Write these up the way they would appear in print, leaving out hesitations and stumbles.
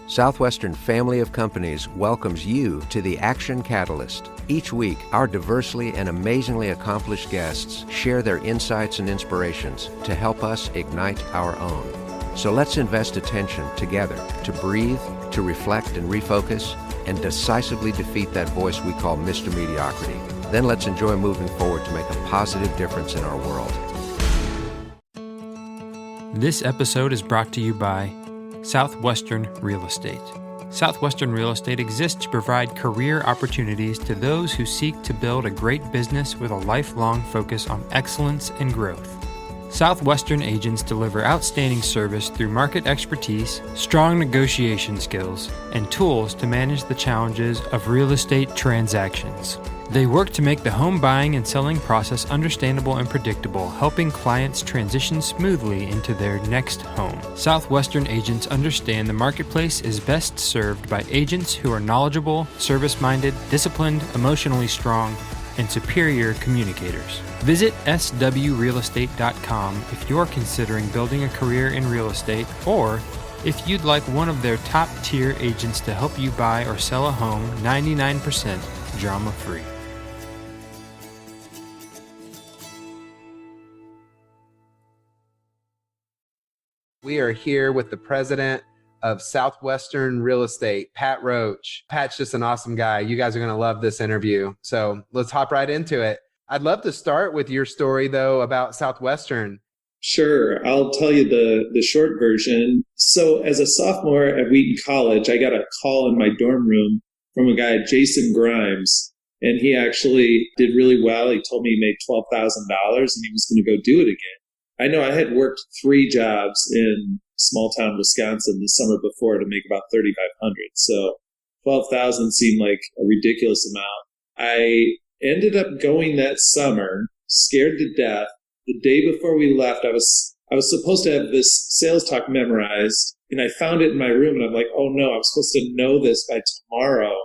Southwestern Family of Companies welcomes you to the Action Catalyst. Each week, our diversely and amazingly accomplished guests share their insights and inspirations to help us ignite our own. So let's invest attention together to breathe, to reflect and refocus, and decisively defeat that voice we call Mr. Mediocrity. Then let's enjoy moving forward to make a positive difference in our world. This episode is brought to you by Southwestern Real Estate. Southwestern Real Estate exists to provide career opportunities to those who seek to build a great business with a lifelong focus on excellence and growth. Southwestern agents deliver outstanding service through market expertise, strong negotiation skills, and tools to manage the challenges of real estate transactions. They work to make the home buying and selling process understandable and predictable, helping clients transition smoothly into their next home. Southwestern agents understand the marketplace is best served by agents who are knowledgeable, service-minded, disciplined, emotionally strong, and superior communicators. Visit swrealestate.com if you're considering building a career in real estate, or if you'd like one of their top-tier agents to help you buy or sell a home 99% drama-free. We are here with the president of Southwestern Real Estate, Pat Roach. Pat's just an awesome guy. You guys are going to love this interview. So let's hop right into it. I'd love to start with your story, though, about Southwestern. Sure. I'll tell you the short version. So as a sophomore at Wheaton College, I got a call in my dorm room from a guy, Jason Grimes, and he actually did really well. He told me he made $12,000 and he was going to go do it again. I know I had worked 3 jobs in small town Wisconsin the summer before to make about $3,500. So 12,000 seemed like a ridiculous amount. I ended up going that summer, scared to death. The day before we left, I was supposed to have this sales talk memorized, and I found it in my room, and I'm like, oh no, I'm supposed to know this by tomorrow.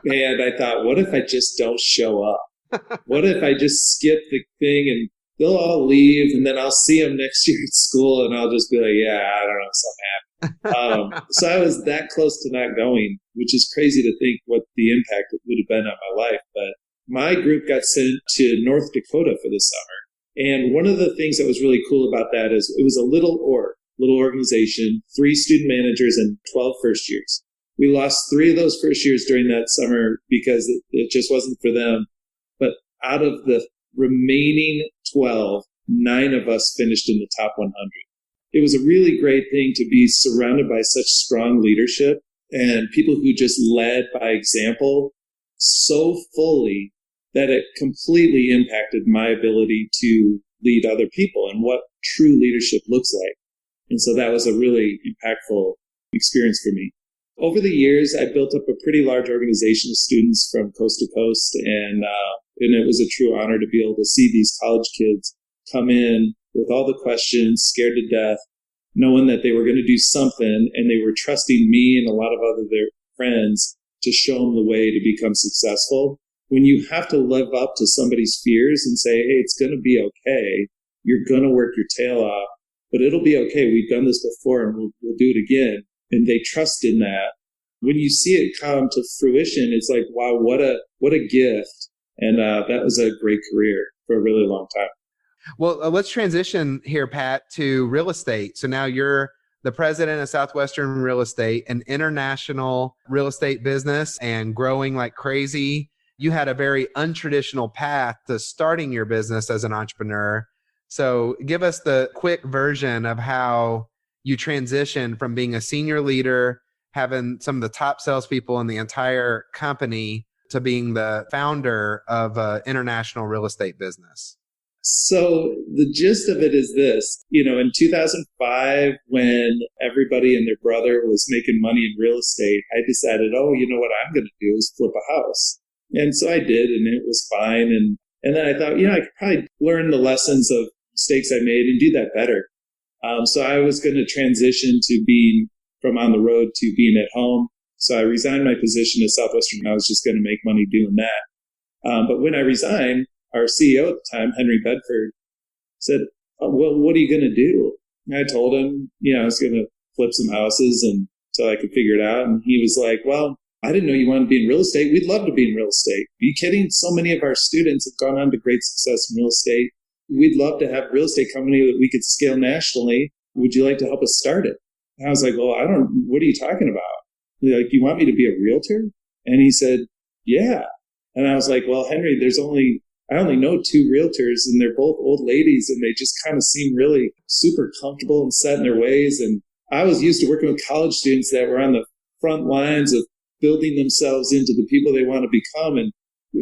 And I thought, what if I just don't show up? What if I just skip the thing and they'll all leave, and then I'll see them next year at school, and I'll just be like, yeah, I don't know, something happened. So I was that close to not going, which is crazy to think what the impact would have been on my life. But my group got sent to North Dakota for the summer. And one of the things that was really cool about that is it was a little organization, 3 student managers and 12 first years. We lost 3 of those first years during that summer because it just wasn't for them. But out of the remaining 12, 9 of us finished in the top 100. It was a really great thing to be surrounded by such strong leadership and people who just led by example so fully that it completely impacted my ability to lead other people and what true leadership looks like. And so that was a really impactful experience for me. Over the years, I built up a pretty large organization of students from coast to coast, and it was a true honor to be able to see these college kids come in with all the questions, scared to death, knowing that they were going to do something, and they were trusting me and a lot of other their friends to show them the way to become successful. When you have to live up to somebody's fears and say, hey, it's going to be okay, you're going to work your tail off, but it'll be okay. We've done this before, and we'll do it again. And they trust in that. When you see it come to fruition, it's like, wow, what a gift. And that was a great career for a really long time. Well, let's transition here, Pat, to real estate. So now you're the president of Southwestern Real Estate, an international real estate business and growing like crazy. You had a very untraditional path to starting your business as an entrepreneur. So give us the quick version of how you transitioned from being a senior leader, having some of the top salespeople in the entire company, to being the founder of an international real estate business. So the gist of it is this, in 2005, when everybody and their brother was making money in real estate, I decided, what I'm going to do is flip a house. And so I did, and it was fine. And then I thought, I could probably learn the lessons of mistakes I made and do that better. So I was going to transition to being from on the road to being at home. So I resigned my position at Southwestern. I was just going to make money doing that. But when I resigned, our CEO at the time, Henry Bedford, said, well, what are you going to do? And I told him, I was going to flip some houses and until I could figure it out. And he was like, well, I didn't know you wanted to be in real estate. We'd love to be in real estate. Are you kidding? So many of our students have gone on to great success in real estate. We'd love to have a real estate company that we could scale nationally. Would you like to help us start it? And I was like, well, what are you talking about? He's like, you want me to be a realtor? And he said, yeah. And I was like, well, Henry, I only know 2 realtors, and they're both old ladies, and they just kind of seem really super comfortable and set in their ways. And I was used to working with college students that were on the front lines of building themselves into the people they want to become. And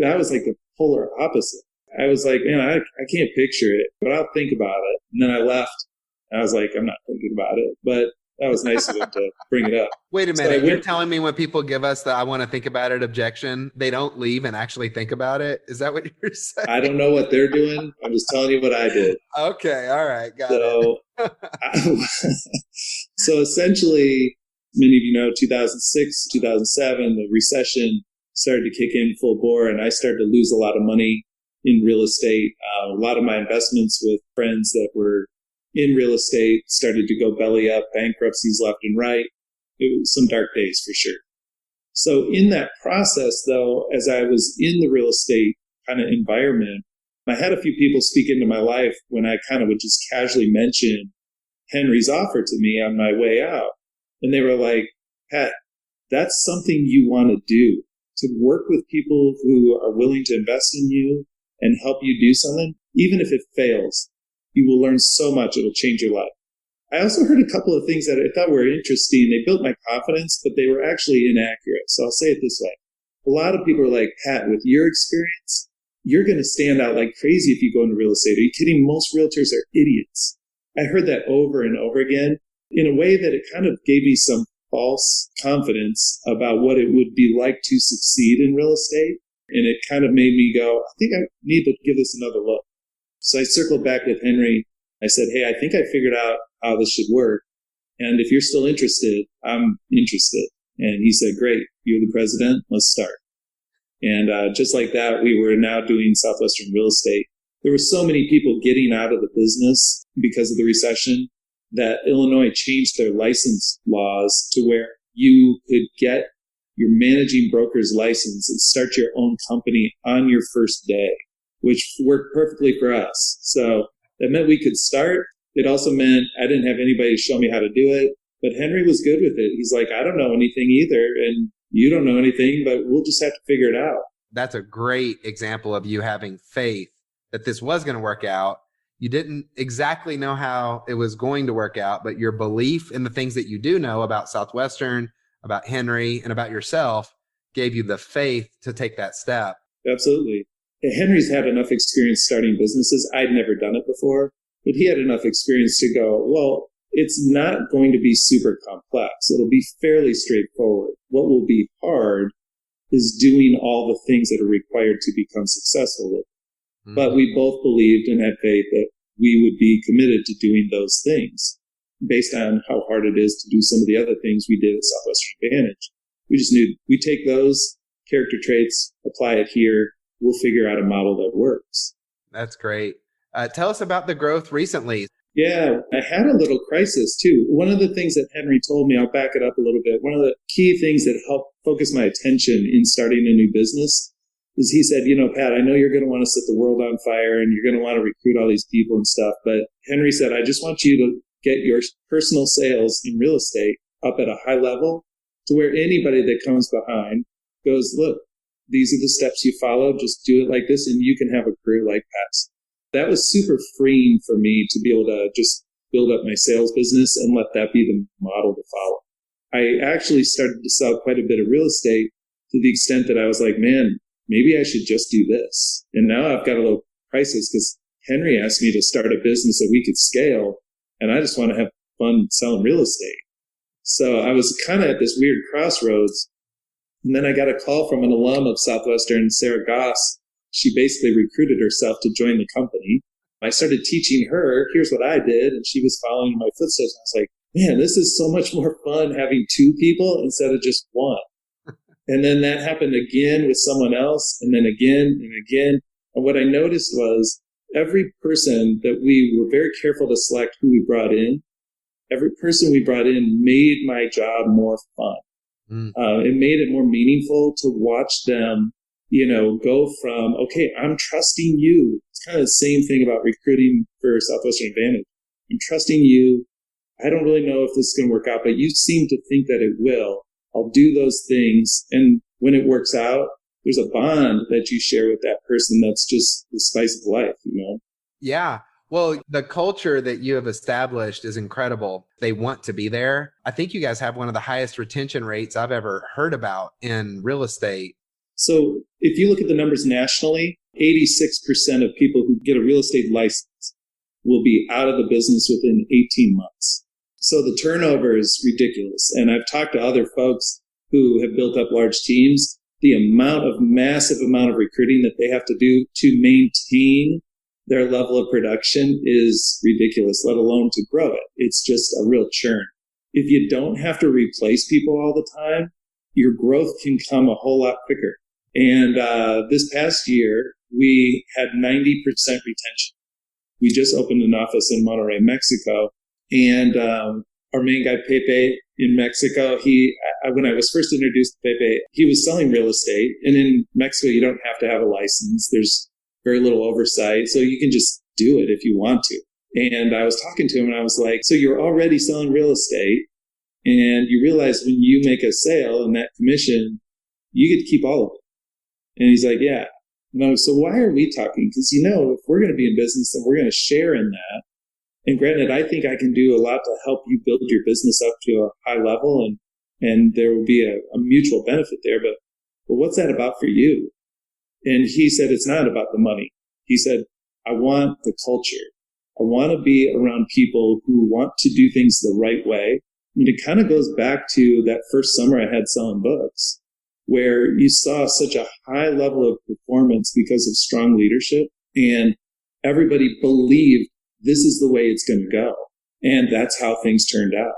that was like the polar opposite. I was like, man, I can't picture it, but I'll think about it. And then I left. I was like, I'm not thinking about it. But that was nice of him to bring it up. Wait a minute. You're telling me when people give us the I want to think about it objection, they don't leave and actually think about it? Is that what you're saying? I don't know what they're doing. I'm just telling you what I did. Okay. All right. Got it. So essentially, many of you know, 2006, 2007, the recession started to kick in full bore, and I started to lose a lot of money in real estate. A lot of my investments with friends that were in real estate started to go belly up, bankruptcies left and right. It was some dark days for sure. So in that process, though, as I was in the real estate kind of environment, I had a few people speak into my life when I kind of would just casually mention Henry's offer to me on my way out. And they were like, Pat, that's something you want to do, to work with people who are willing to invest in you and help you do something. Even if it fails, you will learn so much. It'll change your life. I also heard a couple of things that I thought were interesting. They built my confidence, but they were actually inaccurate. So I'll say it this way. A lot of people are like, Pat, with your experience, you're going to stand out like crazy if you go into real estate. Are you kidding? Most realtors are idiots. I heard that over and over again in a way that it kind of gave me some false confidence about what it would be like to succeed in real estate. And it kind of made me go, I think I need to give this another look. So I circled back with Henry. I said, hey, I think I figured out how this should work. And if you're still interested, I'm interested. And he said, great, you're the president, let's start. And just like that, we were now doing Southwestern Real Estate. There were so many people getting out of the business because of the recession that Illinois changed their license laws to where you could get your managing broker's license and start your own company on your first day, which worked perfectly for us. So that meant we could start. It also meant I didn't have anybody show me how to do it, but Henry was good with it. He's like, I don't know anything either, and you don't know anything, but we'll just have to figure it out. That's a great example of you having faith that this was going to work out. You didn't exactly know how it was going to work out, but your belief in the things that you do know about Southwestern, about Henry, and about yourself gave you the faith to take that step. Absolutely. Henry's had enough experience starting businesses. I'd never done it before, but he had enough experience to go, well, it's not going to be super complex. It'll be fairly straightforward. What will be hard is doing all the things that are required to become successful with it. Mm-hmm. But we both believed and had faith that we would be committed to doing those things based on how hard it is to do some of the other things we did at Southwestern Advantage. We just knew we take those character traits, apply it here, we'll figure out a model that works. That's great. Tell us about the growth recently. Yeah, I had a little crisis too. One of the things that Henry told me, I'll back it up a little bit. One of the key things that helped focus my attention in starting a new business is he said, you know, Pat, I know you're going to want to set the world on fire and you're going to want to recruit all these people and stuff. But Henry said, I just want you to get your personal sales in real estate up at a high level to where anybody that comes behind goes, look, these are the steps you follow. Just do it like this and you can have a career like Pat's. That was super freeing for me to be able to just build up my sales business and let that be the model to follow. I actually started to sell quite a bit of real estate to the extent that I was like, man, maybe I should just do this. And now I've got a little crisis because Henry asked me to start a business that we could scale, and I just want to have fun selling real estate. So I was kind of at this weird crossroads. And then I got a call from an alum of Southwestern, Sarah Goss. She basically recruited herself to join the company. I started teaching her, here's what I did, and she was following my footsteps. I was like, man, this is so much more fun having 2 people instead of just 1. And then that happened again with someone else, and then again and again. And what I noticed was every person that we were very careful to select who we brought in, every person we brought in made my job more fun. It made it more meaningful to watch them, go from, okay, I'm trusting you. It's kind of the same thing about recruiting for Southwestern Advantage. I'm trusting you. I don't really know if this is going to work out, but you seem to think that it will. I'll do those things. And when it works out, there's a bond that you share with that person that's just the spice of life, Yeah. Well, the culture that you have established is incredible. They want to be there. I think you guys have one of the highest retention rates I've ever heard about in real estate. So if you look at the numbers nationally, 86% of people who get a real estate license will be out of the business within 18 months. So the turnover is ridiculous. And I've talked to other folks who have built up large teams. The massive amount of recruiting that they have to do to maintain their level of production is ridiculous, let alone to grow it. It's just a real churn. If you don't have to replace people all the time, your growth can come a whole lot quicker. And this past year, we had 90% retention. We just opened an office in Monterrey, Mexico. And our main guy, Pepe, in Mexico, when I was first introduced to Pepe, he was selling real estate. And in Mexico, you don't have to have a license. There's very little oversight. So you can just do it if you want to. And I was talking to him and I was like, so you're already selling real estate and you realize when you make a sale and that commission, you get to keep all of it. And he's like, yeah. And I was, so why are we talking? Because, if we're going to be in business and we're going to share in that. And granted, I think I can do a lot to help you build your business up to a high level and there will be a mutual benefit there. But what's that about for you? And he said, it's not about the money. He said, I want the culture. I want to be around people who want to do things the right way. And it kind of goes back to that first summer I had selling books, where you saw such a high level of performance because of strong leadership. And everybody believed this is the way it's going to go. And that's how things turned out.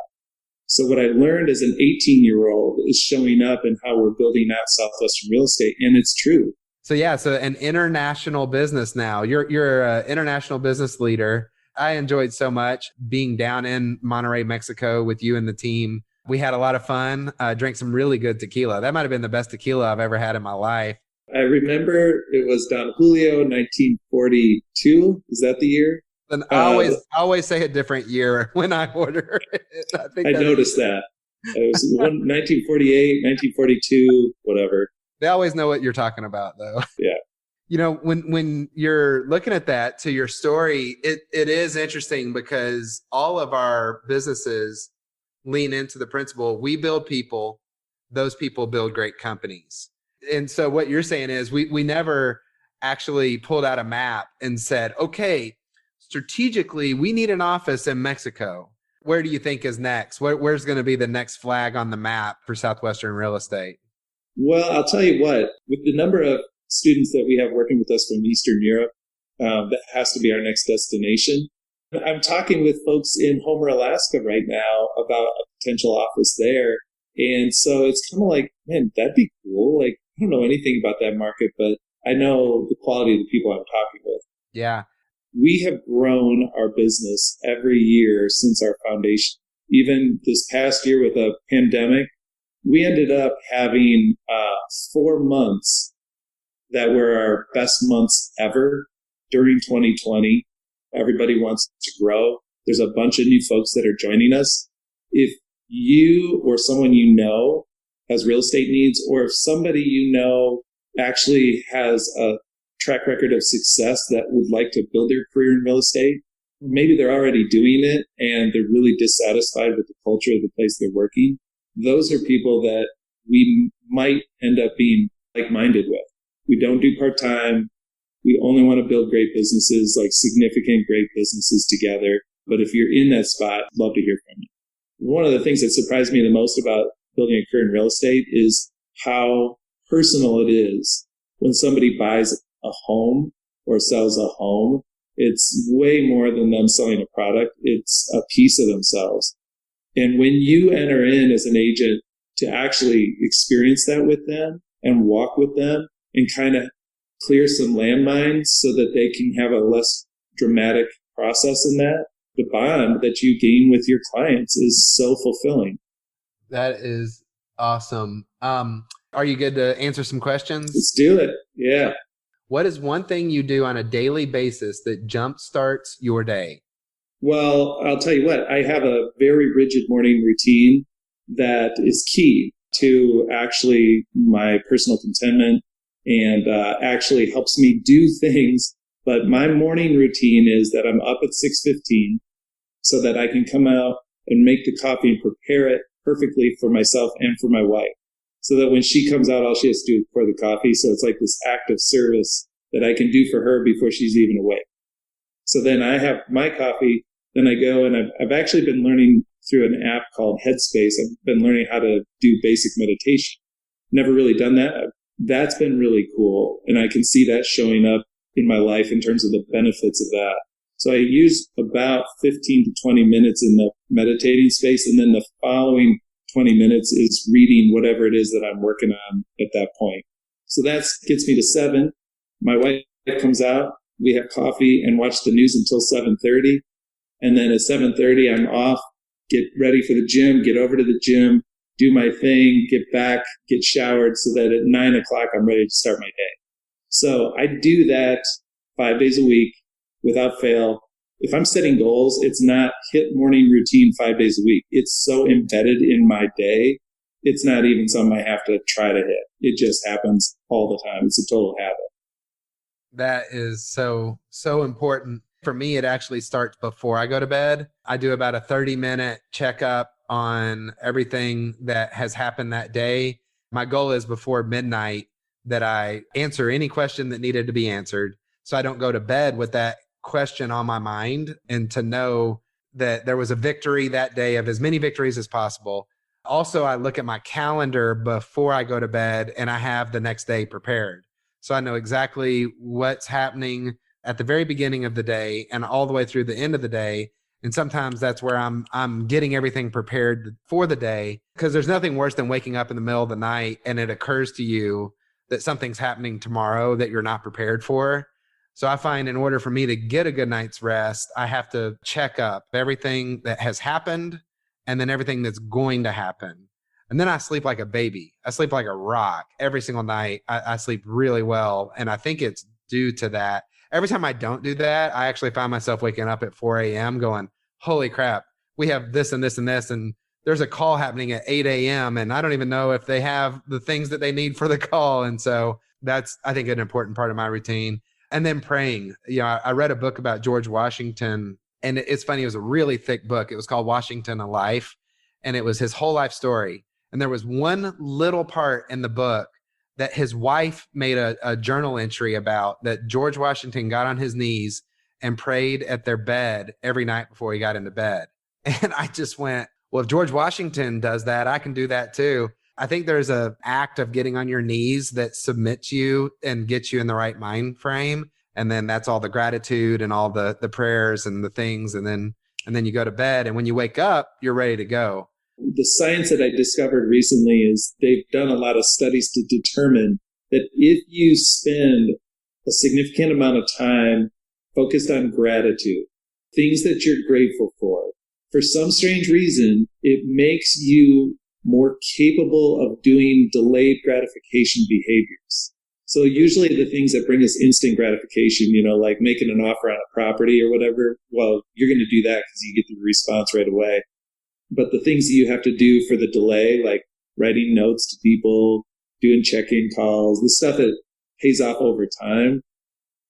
So what I learned as an 18-year-old is showing up in how we're building out Southwestern Real Estate. And it's true. So an international business now. You're an international business leader. I enjoyed so much being down in Monterrey, Mexico with you and the team. We had a lot of fun, drank some really good tequila. That might have been the best tequila I've ever had in my life. I remember it was Don Julio, 1942. Is that the year? And I always say a different year when I order it. I noticed that. It was 1948, 1942, whatever. They always know what you're talking about, though. Yeah. When you're looking at that to your story, it is interesting because all of our businesses lean into the principle, we build people, those people build great companies. And so what you're saying is we never actually pulled out a map and said, okay, strategically, we need an office in Mexico. Where do you think is next? Where's going to be the next flag on the map for Southwestern Real Estate? Well, I'll tell you what, with the number of students that we have working with us from Eastern Europe, that has to be our next destination. I'm talking with folks in Homer, Alaska right now about a potential office there. And so it's kind of like, man, that'd be cool. Like, I don't know anything about that market, but I know the quality of the people I'm talking with. Yeah. We have grown our business every year since our foundation. Even this past year with a pandemic, we ended up having 4 months that were our best months ever during 2020. Everybody wants to grow. There's a bunch of new folks that are joining us. If you or someone you know has real estate needs, or if somebody you know actually has a track record of success that would like to build their career in real estate, maybe they're already doing it and they're really dissatisfied with the culture of the place they're working. Those are people that we might end up being like-minded with. We don't do part-time. We only want to build great businesses, like significant great businesses together. But if you're in that spot, I'd love to hear from you. One of the things that surprised me the most about building a career in real estate is how personal it is when somebody buys a home or sells a home. It's way more than them selling a product. It's a piece of themselves. And when you enter in as an agent to actually experience that with them and walk with them and kind of clear some landmines so that they can have a less dramatic process in that, the bond that you gain with your clients is so fulfilling. That is awesome. Are you good to answer some questions? Let's do it. Yeah. What is one thing you do on a daily basis that jumpstarts your day? Well, I'll tell you what, I have a very rigid morning routine that is key to actually my personal contentment and actually helps me do things. But my morning routine is that I'm up at 6:15 so that I can come out and make the coffee and prepare it perfectly for myself and for my wife. So that when she comes out, all she has to do is pour the coffee. So it's like this act of service that I can do for her before she's even awake. So then I have my coffee, then I go and I've actually been learning through an app called Headspace. I've been learning how to do basic meditation. Never really done that. That's been really cool. And I can see that showing up in my life in terms of the benefits of that. So I use about 15 to 20 minutes in the meditating space. And then the following 20 minutes is reading whatever it is that I'm working on at that point. So that gets me to 7. My wife comes out. We have coffee and watch the news until 7:30. And then at 7:30, I'm off, get ready for the gym, get over to the gym, do my thing, get back, get showered so that at 9 o'clock, I'm ready to start my day. So I do that 5 days a week without fail. If I'm setting goals, it's not hit morning routine 5 days a week. It's so embedded in my day. It's not even something I have to try to hit. It just happens all the time. It's a total habit. That is so important. For me, it actually starts before I go to bed. I do about a 30-minute checkup on everything that has happened that day. My goal is before midnight that I answer any question that needed to be answered. So I don't go to bed with that question on my mind, and to know that there was a victory that day, of as many victories as possible. Also, I look at my calendar before I go to bed and I have the next day prepared. So I know exactly what's happening at the very beginning of the day and all the way through the end of the day. And sometimes that's where I'm getting everything prepared for the day, because there's nothing worse than waking up in the middle of the night and it occurs to you that something's happening tomorrow that you're not prepared for. So I find in order for me to get a good night's rest, I have to check up everything that has happened and then everything that's going to happen. And then I sleep like a baby. I sleep like a rock every single night. I sleep really well. And I think it's due to that. Every time I don't do that, I actually find myself waking up at 4 a.m. going, holy crap, we have this and this and this. And there's a call happening at 8 a.m. And I don't even know if they have the things that they need for the call. And so that's, I think, an important part of my routine. And then praying. I read a book about George Washington, and it's funny. It was a really thick book. It was called Washington, A Life, and it was his whole life story. And there was one little part in the book that his wife made a journal entry about, that George Washington got on his knees and prayed at their bed every night before he got into bed. And I just went, well, if George Washington does that, I can do that too. I think there's an act of getting on your knees that submits you and gets you in the right mind frame. And then that's all the gratitude and all the prayers and the things. And then you go to bed. And when you wake up, you're ready to go. The science that I discovered recently is they've done a lot of studies to determine that if you spend a significant amount of time focused on gratitude, things that you're grateful for some strange reason, it makes you more capable of doing delayed gratification behaviors. So usually the things that bring us instant gratification, like making an offer on a property or whatever, well, you're going to do that because you get the response right away. But the things that you have to do for the delay, like writing notes to people, doing check-in calls, the stuff that pays off over time,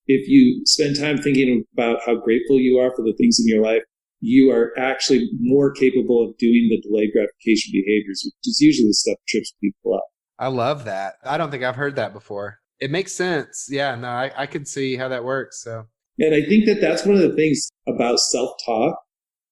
if you spend time thinking about how grateful you are for the things in your life, you are actually more capable of doing the delayed gratification behaviors, which is usually the stuff that trips people up. I love that. I don't think I've heard that before. It makes sense. Yeah, no, I could see how that works. So, and I think that that's one of the things about self-talk.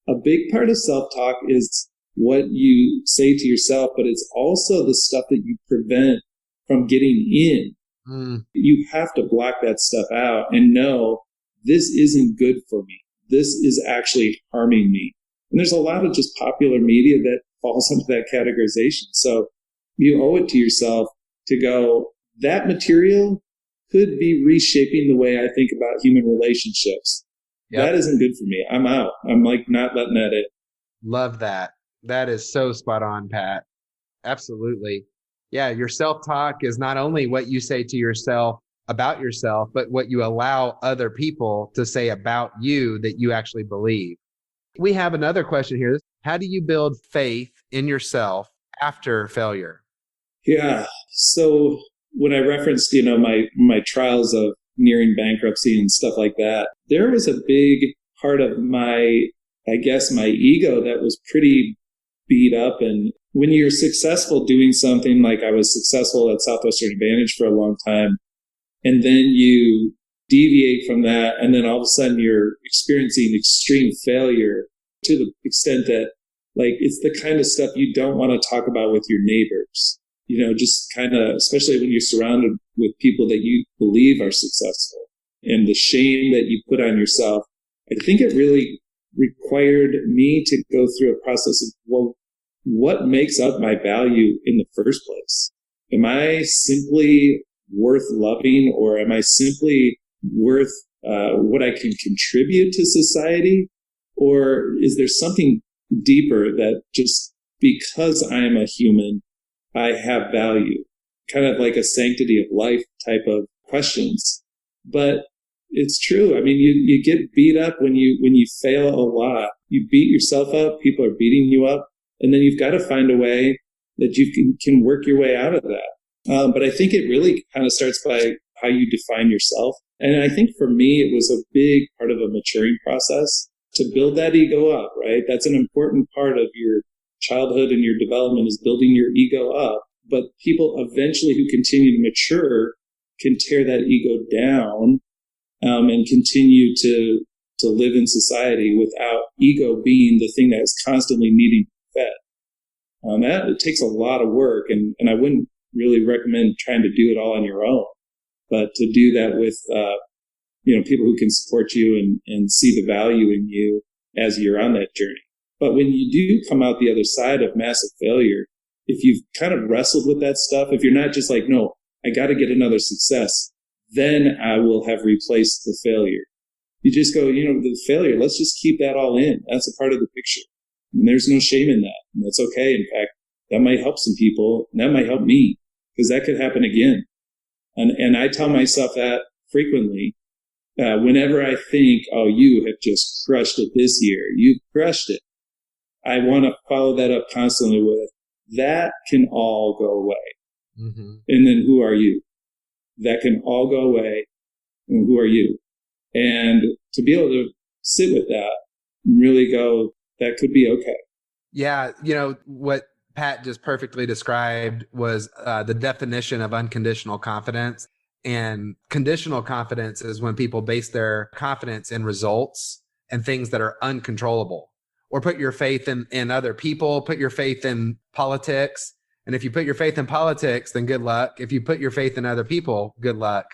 A big part of self-talk is what you say to yourself, but it's also the stuff that you prevent from getting in. You have to block that stuff out and know this isn't good for me. This is actually harming me. And there's a lot of just popular media that falls into that categorization. So you owe it to yourself to go, that material could be reshaping the way I think about human relationships. that isn't good for me. I'm out. I'm like not letting that in. Love that. That is so spot on, Pat. Absolutely. Yeah. Your self-talk is not only what you say to yourself about yourself, but what you allow other people to say about you that you actually believe. We have another question here. How do you build faith in yourself after failure? Yeah. So when I referenced, my trials of nearing bankruptcy and stuff like that, there was a big part of my ego that was pretty beat up. And when you're successful doing something, like I was successful at Southwestern Advantage for a long time, and then you deviate from that, and then all of a sudden you're experiencing extreme failure to the extent that, like, it's the kind of stuff you don't want to talk about with your neighbors. Just kind of, especially when you're surrounded with people that you believe are successful, and the shame that you put on yourself. I think it really required me to go through a process of, well, what makes up my value in the first place? Am I simply worth loving, or am I simply worth what I can contribute to society? Or is there something deeper that just because I am a human, I have value? Kind of like a sanctity of life type of questions. But it's true. I mean, you get beat up when you fail a lot. You beat yourself up. People are beating you up. And then you've got to find a way that you can work your way out of that. But I think it really kind of starts by how you define yourself. And I think for me, it was a big part of a maturing process to build that ego up, right? That's an important part of your childhood and your development, is building your ego up. But people eventually who continue to mature can tear that ego down and continue to live in society without ego being the thing that is constantly needing to be fed. That it takes a lot of work, and I wouldn't really recommend trying to do it all on your own, but to do that with people who can support you and see the value in you as you're on that journey. But when you do come out the other side of massive failure, if you've kind of wrestled with that stuff, if you're not just like, no, I got to get another success, then I will have replaced the failure. You just go, the failure, let's just keep that all in. That's a part of the picture. And there's no shame in that. And that's okay. In fact, that might help some people. And that might help me, because that could happen again. And I tell myself that frequently. Whenever I think, oh, you have just crushed it this year, you've crushed it, I want to follow that up constantly with, that can all go away. Mm-hmm. And then who are you? That can all go away. And who are you? And to be able to sit with that and really go, that could be okay. Yeah. What Pat just perfectly described was the definition of unconditional confidence. And conditional confidence is when people base their confidence in results and things that are uncontrollable, or put your faith in other people, put your faith in politics. And if you put your faith in politics, then good luck. If you put your faith in other people, good luck.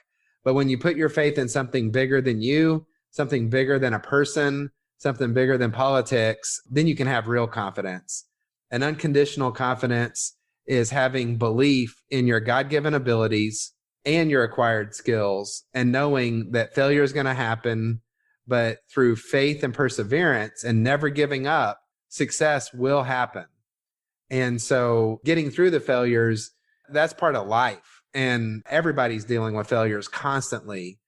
But when you put your faith in something bigger than you, something bigger than a person, something bigger than politics, then you can have real confidence. And unconditional confidence is having belief in your God-given abilities and your acquired skills, and knowing that failure is going to happen, but through faith and perseverance and never giving up, success will happen. And so getting through the failures, that's part of life. And everybody's dealing with failures constantly.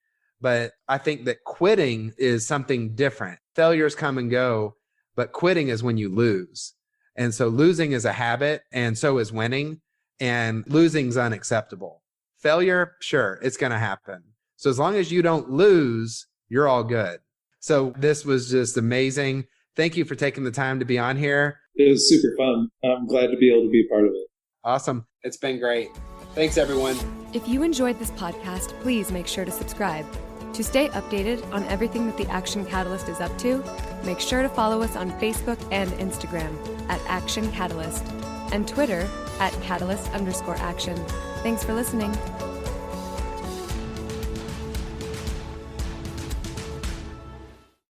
But I think that quitting is something different. Failures come and go, but quitting is when you lose. And so losing is a habit, and so is winning. And losing's unacceptable. Failure, sure, it's going to happen. So as long as you don't lose, you're all good. So this was just amazing. Thank you for taking the time to be on here. It was super fun. I'm glad to be able to be a part of it. Awesome. It's been great. Thanks, everyone. If you enjoyed this podcast, please make sure to subscribe. To stay updated on everything that the Action Catalyst is up to, make sure to follow us on Facebook and Instagram at Action Catalyst and Twitter at Catalyst_Action. Thanks for listening.